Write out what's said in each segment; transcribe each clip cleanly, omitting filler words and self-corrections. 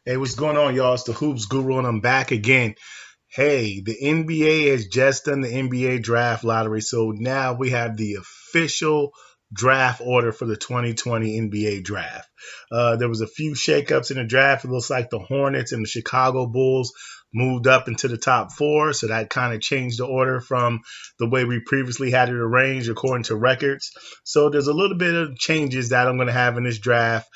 Hey, what's going on, y'all? It's the Hoops Guru, and I'm back again. Hey, the NBA has just done the NBA draft lottery, so now we have the official draft order for the 2020 NBA draft. There was a few shakeups in the draft. It looks like the Hornets and the Chicago Bulls moved up into the top four, so that kind of changed the order from the way we previously had it arranged according to records. So there's a little bit of changes that I'm going to have in this draft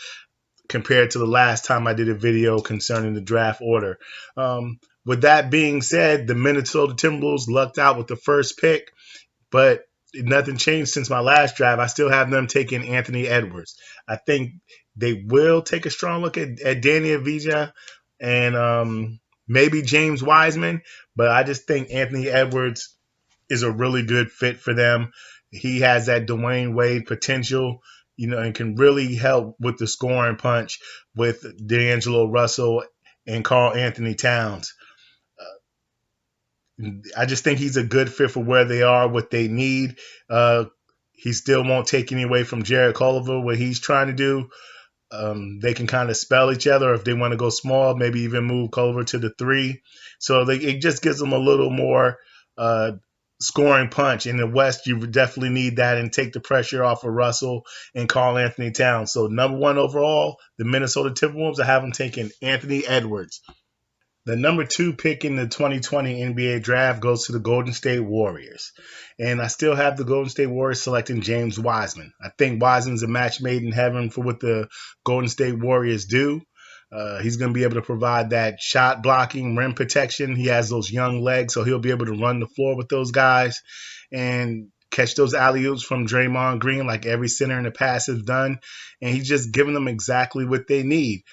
compared to the last time I did a video concerning the draft order. With that being said, the Minnesota Timberwolves lucked out with the first pick, but nothing changed since my last draft. I still have them taking Anthony Edwards. I think they will take a strong look at Danny Avdija and maybe James Wiseman, but I just think Anthony Edwards is a really good fit for them. He has that Dwayne Wade potential, and can really help with the scoring punch with D'Angelo Russell and Carl Anthony Towns. I just think he's a good fit for where they are, what they need. He still won't take any away from Jared Culver, what he's trying to do. They can kind of spell each other if they want to go small, maybe even move Culver to the three. So it just gives them a little more scoring punch. In the West, you definitely need that and take the pressure off of Russell and Carl Anthony Towns. So number one overall, the Minnesota Timberwolves, I have them taking Anthony Edwards. The number two pick in the 2020 NBA draft goes to the Golden State Warriors. And I still have the Golden State Warriors selecting James Wiseman. I think Wiseman's a match made in heaven for what the Golden State Warriors do. He's going to be able to provide that shot blocking, rim protection. He has those young legs, so he'll be able to run the floor with those guys and catch those alley-oops from Draymond Green like every center in the past has done. And he's just giving them exactly what they need.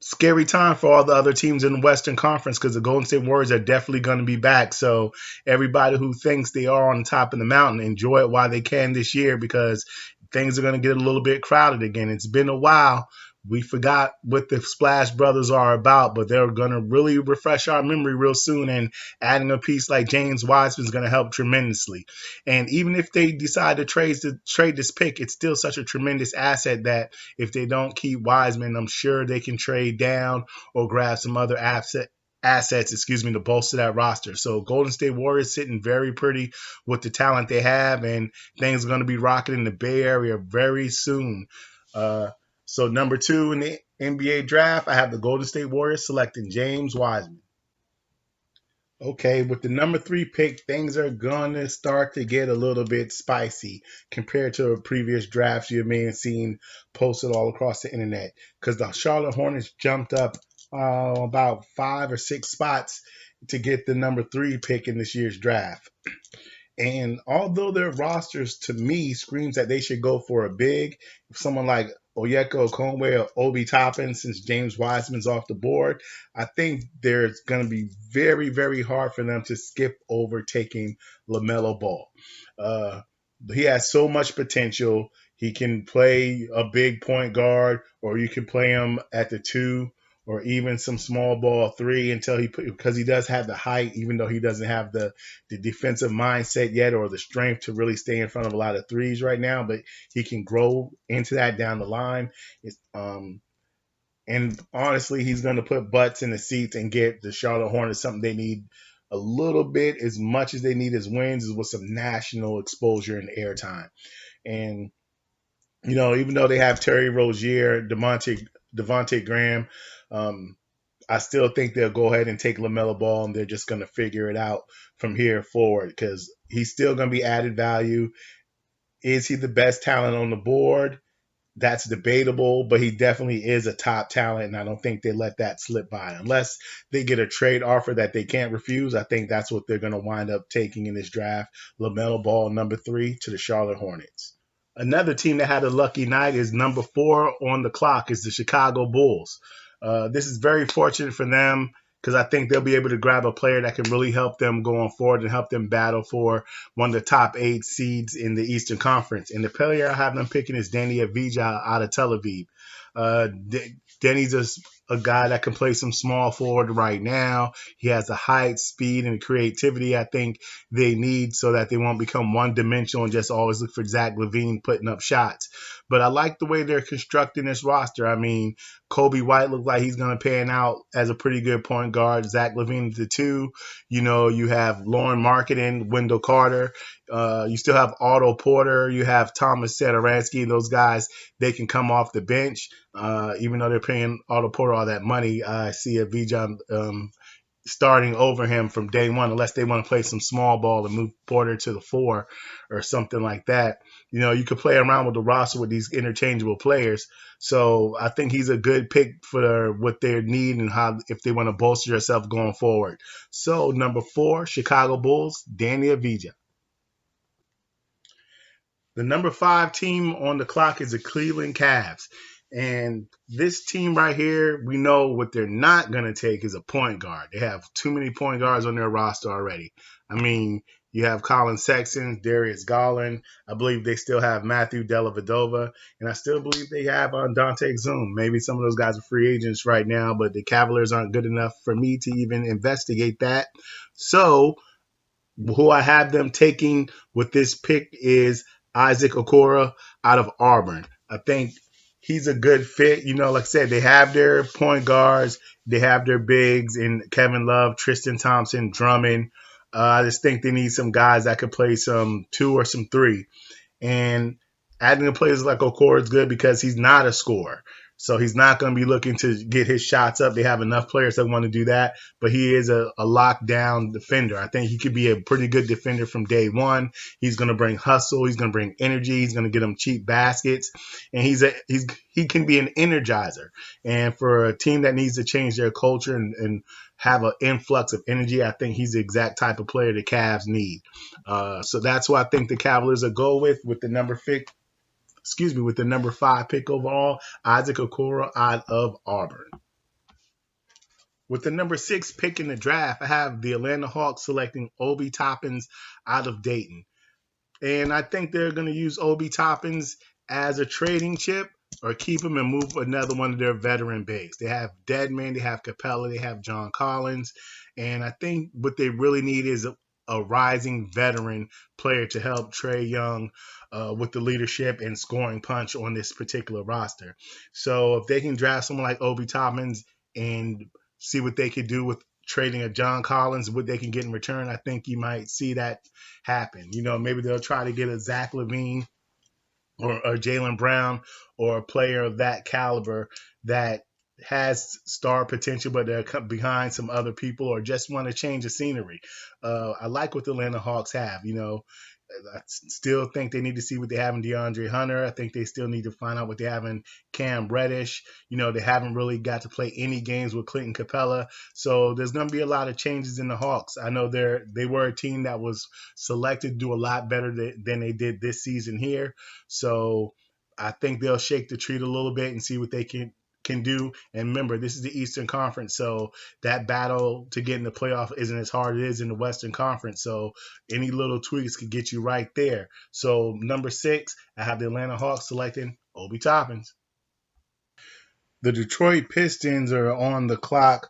Scary time for all the other teams in the Western Conference because the Golden State Warriors are definitely going to be back. So everybody who thinks they are on top of the mountain, enjoy it while they can this year because things are going to get a little bit crowded again. It's been a while. We forgot what the Splash Brothers are about, but they're going to really refresh our memory real soon. And adding a piece like James Wiseman is going to help tremendously. And even if they decide to trade this pick, it's still such a tremendous asset that if they don't keep Wiseman, I'm sure they can trade down or grab some other assets, to bolster that roster. So Golden State Warriors sitting very pretty with the talent they have, and things are going to be rocking in the Bay Area very soon. So number two in the NBA draft, I have the Golden State Warriors selecting James Wiseman. Okay, with the number three pick, things are going to start to get a little bit spicy compared to previous drafts you may have seen posted all across the internet because the Charlotte Hornets jumped up about 5 or 6 spots to get the number three pick in this year's draft. And although their rosters, to me, screams that they should go for a big, someone like Oyeko Conway or Obi Toppin, since James Wiseman's off the board, I think there's going to be very, very hard for them to skip over taking LaMelo Ball. Uh, he has so much potential. He can play a big point guard, or you can play him at the two, or even some small ball three until because he does have the height, even though he doesn't have the defensive mindset yet or the strength to really stay in front of a lot of threes right now, but he can grow into that down the line. And honestly, he's going to put butts in the seats and get the Charlotte Hornets something they need a little bit as much as they need as wins is with some national exposure and airtime. And even though they have Terry Rozier, Devontae Graham, um, I still think they'll go ahead and take LaMelo Ball, and they're just going to figure it out from here forward because he's still going to be added value. Is he the best talent on the board? That's debatable, but he definitely is a top talent, and I don't think they let that slip by. Unless they get a trade offer that they can't refuse, I think that's what they're going to wind up taking in this draft. LaMelo Ball, number three, to the Charlotte Hornets. Another team that had a lucky night is number four on the clock is the Chicago Bulls. This is very fortunate for them because I think they'll be able to grab a player that can really help them going forward and help them battle for one of the top 8 seeds in the Eastern Conference. And the player I have them picking is Danny Avdija out of Tel Aviv. Uh, Denny's a guy that can play some small forward right now. He has the height, speed, and creativity I think they need so that they won't become one dimensional and just always look for Zach LaVine putting up shots. But I like the way they're constructing this roster. I mean, Kobe White looked like he's going to pan out as a pretty good point guard. Zach LaVine the two. You have Lauren Marketing, Wendell Carter. You still have Otto Porter. You have Thomas Satoransky. Those guys, they can come off the bench. Even though they're paying Otto Porter all that money, I see a Vijay starting over him from day one, unless they want to play some small ball and move Porter to the four or something like that. You could play around with the roster with these interchangeable players. So I think he's a good pick for what they need and how if they want to bolster yourself going forward. So number 4, Chicago Bulls, Danny Avdija. The number 5 team on the clock is the Cleveland Cavs. And this team right here, we know what they're not going to take is a point guard. They have too many point guards on their roster already. I mean, you have Colin Sexton, Darius Garland. I believe they still have Matthew Dellavedova. And I still believe they have Dante Exum. Maybe some of those guys are free agents right now, but the Cavaliers aren't good enough for me to even investigate that. So who I have them taking with this pick is Isaac Okoro out of Auburn. I think he's a good fit. Like I said, they have their point guards, they have their bigs in Kevin Love, Tristan Thompson, Drummond. I just think they need some guys that could play some 2 or some 3. And adding a player like Okoro is good because he's not a scorer. So he's not going to be looking to get his shots up. They have enough players that want to do that, but he is a lockdown defender. I think he could be a pretty good defender from day one. He's going to bring hustle. He's going to bring energy. He's going to get them cheap baskets, and he can be an energizer. And for a team that needs to change their culture and have an influx of energy, I think he's the exact type of player the Cavs need. So that's who I think the Cavaliers will go with the number 5 pick overall, Isaac Okoro out of Auburn. With the number 6 pick in the draft, I have the Atlanta Hawks selecting Obi Toppins out of Dayton. And I think they're going to use Obi Toppins as a trading chip or keep him and move another one of their veteran bigs. They have Deadman, they have Capella, they have John Collins. And I think what they really need is a rising veteran player to help Trae Young with the leadership and scoring punch on this particular roster. So if they can draft someone like Obi Toppins and see what they could do with trading a John Collins, what they can get in return, I think you might see that happen. Maybe they'll try to get a Zach LaVine or Jaylen Brown or a player of that caliber that has star potential, but they're behind some other people or just want to change the scenery. I like what the Atlanta Hawks have. I still think they need to see what they have in DeAndre Hunter. I think they still need to find out what they have in Cam Reddish. They haven't really got to play any games with Clinton Capella. So there's going to be a lot of changes in the Hawks. I know they were a team that was selected to do a lot better than they did this season here. So I think they'll shake the treat a little bit and see what they can do. And remember, this is the Eastern Conference, so that battle to get in the playoff isn't as hard as it is in the Western Conference. So any little tweaks could get you right there. So number 6, I have the Atlanta Hawks selecting Obi Toppins. The Detroit Pistons are on the clock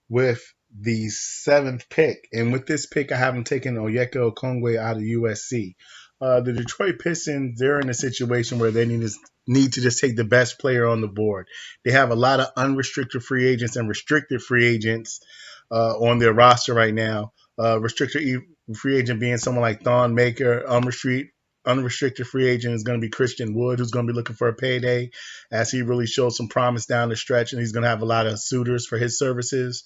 with the 7th pick. And with this pick, I have them taking Onyeka Okongwu out of USC. The Detroit Pistons, they're in a situation where they need to just take the best player on the board. They have a lot of unrestricted free agents and restricted free agents on their roster right now. Restricted free agent being someone like Thon Maker. Unrestricted free agent is going to be Christian Wood, who's going to be looking for a payday as he really showed some promise down the stretch, and he's going to have a lot of suitors for his services.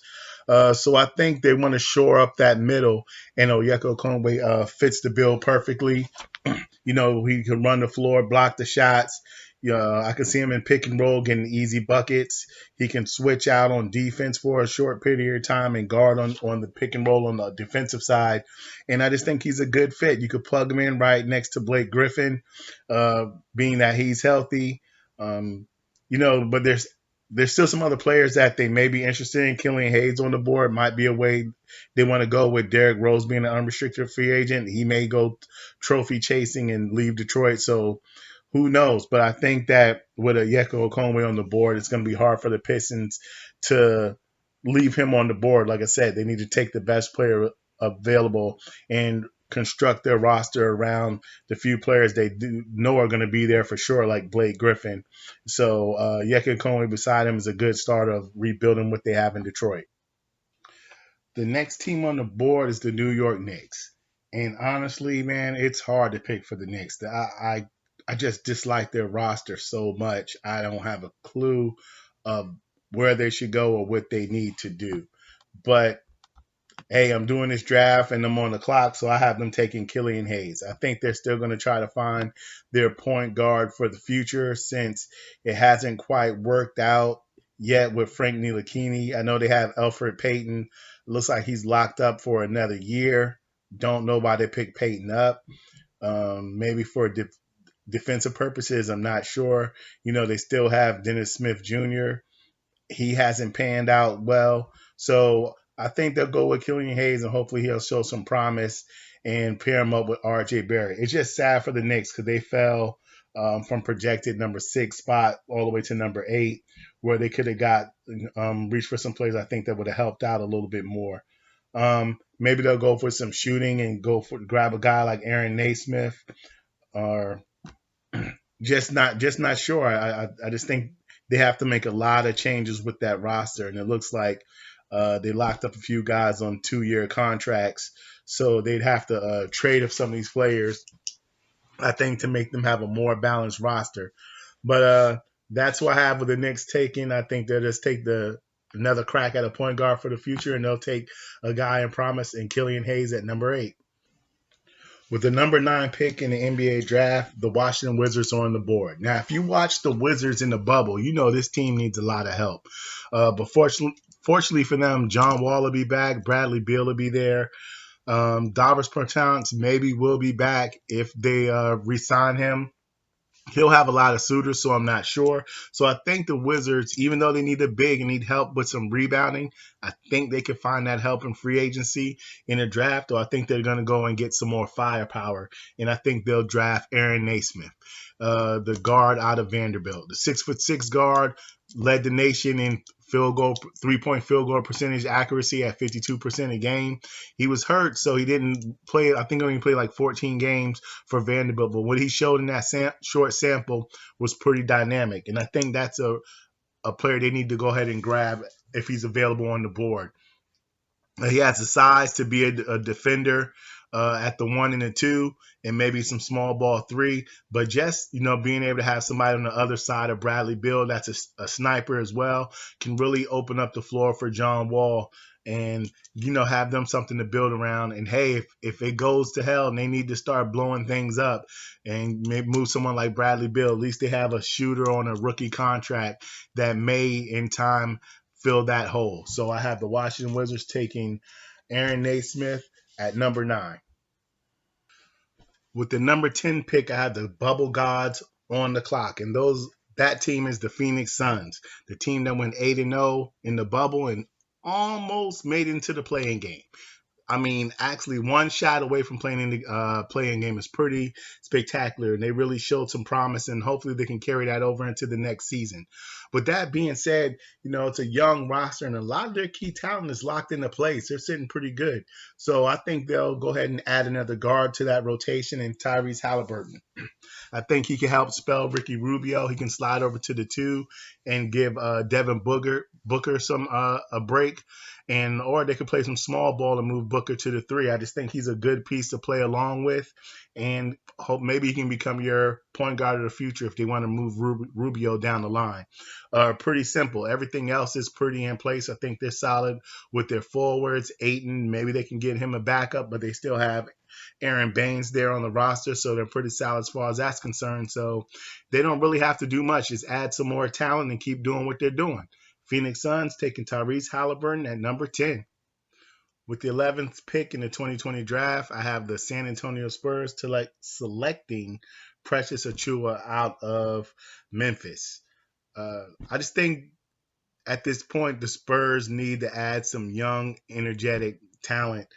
So I think they want to shore up that middle, and Onyeka Okongwu fits the bill perfectly. He can run the floor, block the shots. I can see him in pick and roll getting easy buckets. He can switch out on defense for a short period of time and guard on the pick and roll on the defensive side. And I just think he's a good fit. You could plug him in right next to Blake Griffin, being that he's healthy. But there's still some other players that they may be interested in. Killian Hayes on the board might be a way they want to go with. Derrick Rose being an unrestricted free agent. He may go trophy chasing and leave Detroit. So who knows? But I think that with Onyeka Okongwu on the board, it's going to be hard for the Pistons to leave him on the board. Like I said, they need to take the best player available. And construct their roster around the few players they do know are going to be there for sure, like Blake Griffin. So Yeka Conway beside him is a good start of rebuilding what they have in Detroit. The next team on the board is the New York Knicks. And honestly, man, it's hard to pick for the Knicks. I just dislike their roster so much. I don't have a clue of where they should go or what they need to do. But hey, I'm doing this draft and I'm on the clock, so I have them taking Killian Hayes. I think they're still going to try to find their point guard for the future since it hasn't quite worked out yet with Frank Ntilikina. I know they have Elfrid Payton. Looks like he's locked up for another year. Don't know why they picked Payton up. Maybe for defensive purposes, I'm not sure. They still have Dennis Smith Jr. He hasn't panned out well. So I think they'll go with Killian Hayes and hopefully he'll show some promise and pair him up with RJ Barrett. It's just sad for the Knicks because they fell from projected number 6 spot all the way to number 8, where they could have got reached for some players I think that would have helped out a little bit more. Maybe they'll go for some shooting and grab a guy like Aaron Naismith, or just not sure. I just think they have to make a lot of changes with that roster, and it looks like they locked up a few guys on 2-year contracts, so they'd have to trade of some of these players, I think, to make them have a more balanced roster. But that's what I have with the Knicks taking. I think they'll just take another crack at a point guard for the future, and they'll take a guy in promise and Killian Hayes at number 8. With the number 9 pick in the NBA draft, the Washington Wizards are on the board. Now, if you watch the Wizards in the bubble, you know this team needs a lot of help. But fortunately for them, John Wall will be back. Bradley Beal will be there. Davis Bertans maybe will be back if they re-sign him. He'll have a lot of suitors, so I'm not sure. So I think the Wizards, even though they need a big and need help with some rebounding, I think they could find that help in free agency in a draft, or I think they're going to go and get some more firepower, and I think they'll draft Aaron Naismith, the guard out of Vanderbilt. The 6'6" guard led the nation in 3-point field goal percentage accuracy at 52% a game. He was hurt, so he didn't play. I think he only played like 14 games for Vanderbilt, but what he showed in that short sample was pretty dynamic, and I think that's a player they need to go ahead and grab if he's available on the board. He has the size to be a defender at the 1 and the 2, and maybe some small ball 3. But just being able to have somebody on the other side of Bradley Beal that's a sniper as well can really open up the floor for John Wall, and have them something to build around. And hey, if it goes to hell and they need to start blowing things up and maybe move someone like Bradley Beal, at least they have a shooter on a rookie contract that may in time fill that hole. So I have the Washington Wizards taking Aaron Naismith at number 9. With the number 10 pick, I have the Bubble Gods on the clock, and that team is the Phoenix Suns, the team that went 8-0 in the bubble and almost made it into the play-in game. I mean, actually, one shot away from playing in the play-in game is pretty spectacular, and they really showed some promise, and hopefully they can carry that over into the next season. With that being said, it's a young roster, and a lot of their key talent is locked into place. They're sitting pretty good. So I think they'll go ahead and add another guard to that rotation, and Tyrese Halliburton. I think he can help spell Ricky Rubio. He can slide over to the 2 and give Devin Booker some a break, or they could play some small ball and move Booker to the 3. I just think he's a good piece to play along with, and hope maybe he can become your point guard of the future if they want to move Rubio down the line. Pretty simple. Everything else is pretty in place. I think they're solid with their forwards. Ayton, maybe they can get him a backup, but they still have Aaron Baines there on the roster, so they're pretty solid as far as that's concerned. So they don't really have to do much. Just add some more talent and keep doing what they're doing. Phoenix Suns taking Tyrese Halliburton at number 10. With the 11th pick in the 2020 draft, I have the San Antonio Spurs selecting Precious Achiuwa out of Memphis. I just think at this point the Spurs need to add some young, energetic talent.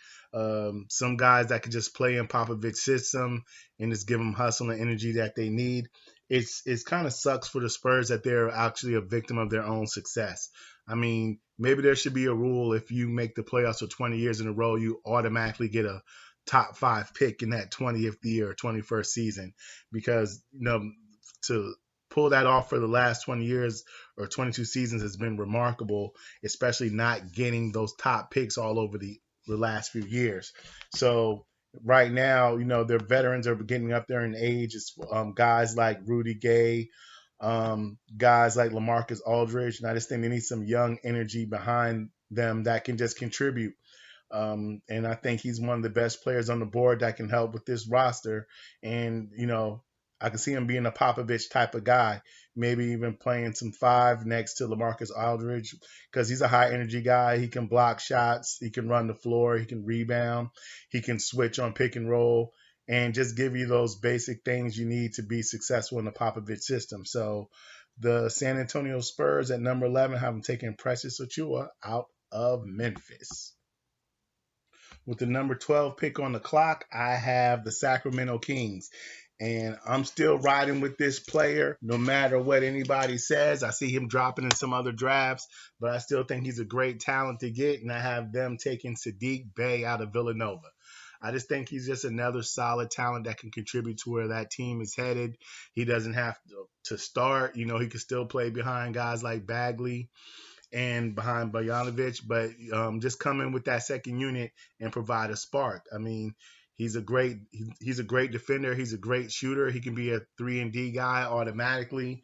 Some guys that could just play in Popovich's system and just give them hustle and energy that they need. It's kind of sucks for the Spurs that they're actually a victim of their own success. I mean, maybe there should be a rule if you make the playoffs for 20 years in a row, you automatically get a top 5 pick in that 20th year or 21st season, because to pull that off for the last 20 years or 22 seasons has been remarkable, especially not getting those top picks all over the last few years. So right now, their veterans are getting up there in age. It's guys like Rudy Gay, guys like LaMarcus Aldridge, and I just think they need some young energy behind them that can just contribute. And I think he's one of the best players on the board that can help with this roster. And, I can see him being a Popovich type of guy, maybe even playing some five next to LaMarcus Aldridge, because he's a high energy guy. He can block shots, he can run the floor, he can rebound, he can switch on pick and roll, and just give you those basic things you need to be successful in the Popovich system. So the San Antonio Spurs at number 11 have him taking Precious Achiuwa out of Memphis. With the number 12 pick on the clock, I have the Sacramento Kings. And I'm still riding with this player no matter what anybody says. I see him dropping in some other drafts, but I still think he's a great talent to get. And I have them taking Sadiq Bey out of Villanova. I just think he's just another solid talent that can contribute to where that team is headed. He doesn't have to start. He can still play behind guys like Bagley and behind Bojanovic, but just come in with that second unit and provide a spark. I mean, he's a great defender. He's a great shooter. He can be a 3-and-D guy automatically.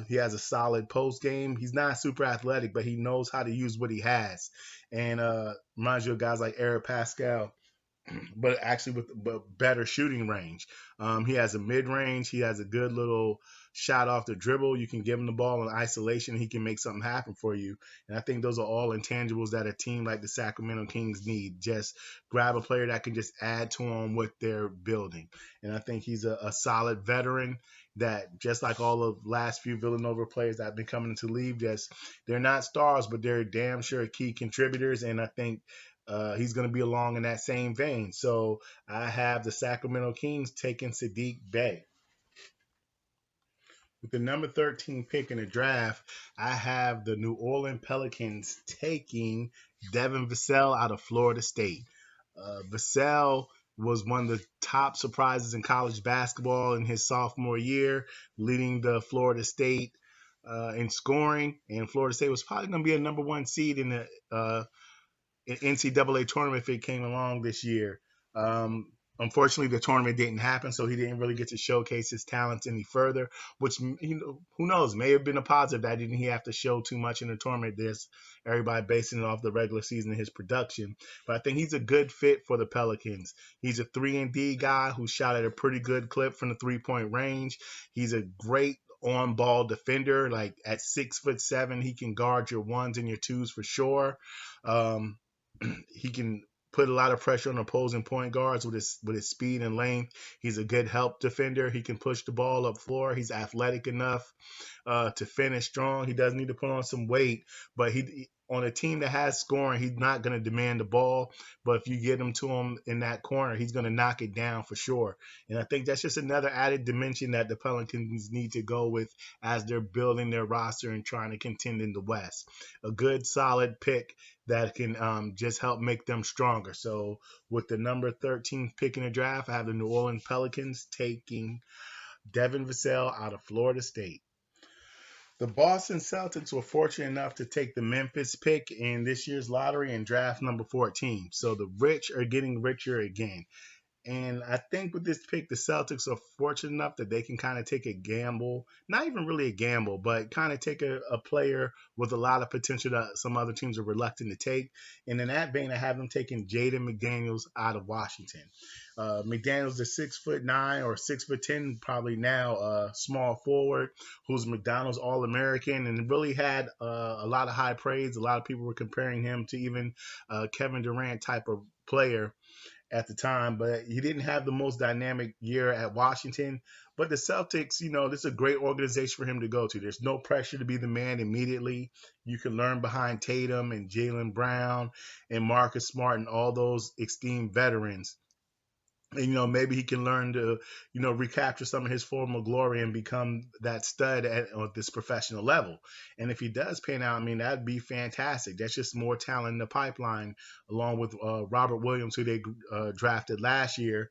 He has a solid post game. He's not super athletic, but he knows how to use what he has. And reminds you of guys like Eric Pascal, but actually with better shooting range. He has a mid range. He has a good little shot off the dribble. You can give him the ball in isolation. He can make something happen for you. And I think those are all intangibles that a team like the Sacramento Kings need. Just grab a player that can just add to them what they're building. And I think he's a solid veteran that, just like all of the last few Villanova players that have been coming into the league, just they're not stars, but they're damn sure key contributors. And I think he's going to be along in that same vein. So I have the Sacramento Kings taking Sadiq Bey. With the number 13 pick in the draft, I have the New Orleans Pelicans taking Devin Vassell out of Florida State. Vassell was one of the top surprises in college basketball in his sophomore year, leading the Florida State in scoring. And Florida State was probably going to be a number one seed in the NCAA tournament if it came along this year. Unfortunately, the tournament didn't happen, so he didn't really get to showcase his talents any further, which, who knows, may have been a positive that didn't he have to show too much in the tournament. There's everybody basing it off the regular season and his production. But I think he's a good fit for the Pelicans. He's a 3-and-D guy who shot at a pretty good clip from the three-point range. He's a great on-ball defender. Like at 6'7", he can guard your ones and your twos for sure. He can put a lot of pressure on opposing point guards with his speed and length. He's a good help defender. He can push the ball up floor. He's athletic enough to finish strong. He does need to put on some weight, but he on a team that has scoring, he's not going to demand the ball. But if you get him to him in that corner, he's going to knock it down for sure. And I think that's just another added dimension that the Pelicans need to go with as they're building their roster and trying to contend in the West. A good, solid pick that can just help make them stronger. So with the number 13 pick in the draft, I have the New Orleans Pelicans taking Devin Vassell out of Florida State. The Boston Celtics were fortunate enough to take the Memphis pick in this year's lottery and draft number 14. So the rich are getting richer again. And I think with this pick, the Celtics are fortunate enough that they can kind of take a gamble, not even really a gamble, but kind of take a player with a lot of potential that some other teams are reluctant to take. And in that vein, I have them taking Jaden McDaniels out of Washington. McDaniels is 6'9" or 6'10", probably now, small forward, who's McDonald's All-American and really had a lot of high praise. A lot of people were comparing him to even Kevin Durant type of player at the time, but he didn't have the most dynamic year at Washington. But the Celtics, this is a great organization for him to go to. There's no pressure to be the man immediately. You can learn behind Tatum and Jaylen Brown and Marcus Smart and all those esteemed veterans. And maybe he can learn to recapture some of his former glory and become that stud at this professional level. And if he does pan out, I mean, that'd be fantastic. That's just more talent in the pipeline, along with Robert Williams, who they drafted last year.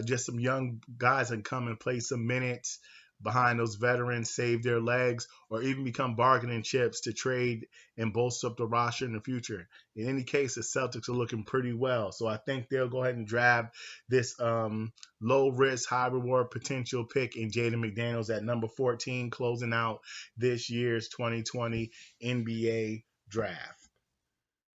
Just some young guys that can come and play some minutes behind those veterans, save their legs, or even become bargaining chips to trade and bolster up the roster in the future. In any case, the Celtics are looking pretty well. So I think they'll go ahead and draft this low risk, high reward potential pick in Jaden McDaniels at number 14, closing out this year's 2020 NBA draft.